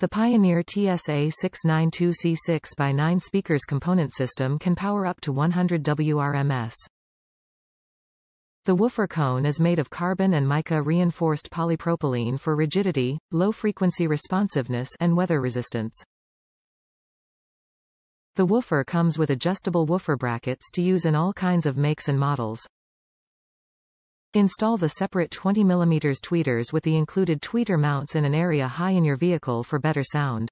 The Pioneer TS-A692C 6x9 speakers component system can power up to 100 W RMS. The woofer cone is made of carbon and mica-reinforced polypropylene for rigidity, low-frequency responsiveness and weather resistance. The woofer comes with adjustable woofer brackets to use in all kinds of makes and models. Install the separate 20 mm tweeters with the included tweeter mounts in an area high in your vehicle for better sound.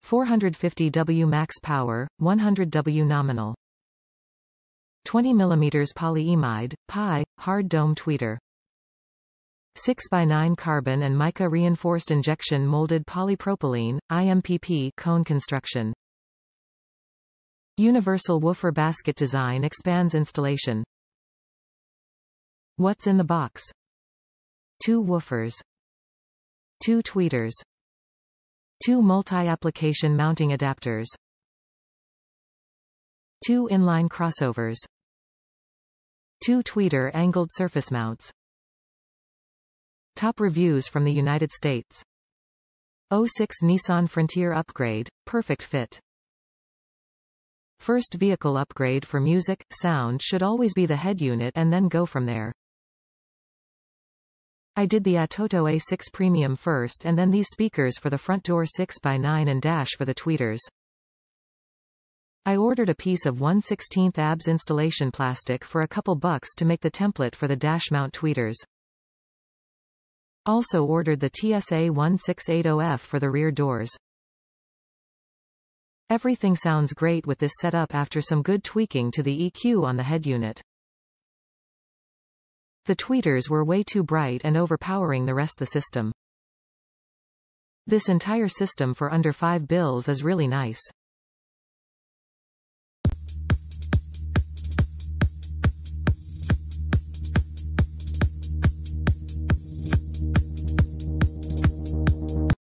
450 W max power, 100 W nominal. 20 mm polyimide, PI, hard dome tweeter. 6x9 carbon and mica reinforced injection molded polypropylene, IMPP cone construction. Universal woofer basket design expands installation. What's in the box? 2 woofers, 2 tweeters, 2 multi-application mounting adapters, 2 inline crossovers, 2 tweeter angled surface mounts. Top reviews from the United States. 06 Nissan Frontier upgrade, perfect fit. First vehicle upgrade for music, sound should always be the head unit and then go from there. I did the Atoto A6 Premium first and then these speakers for the front door 6x9 and dash for the tweeters. I ordered a piece of 1/16 ABS installation plastic for a couple bucks to make the template for the dash mount tweeters. Also ordered the TS-A1680F for the rear doors. Everything sounds great with this setup after some good tweaking to the EQ on the head unit. The tweeters were way too bright and overpowering the rest of the system. This entire system for under $5 is really nice.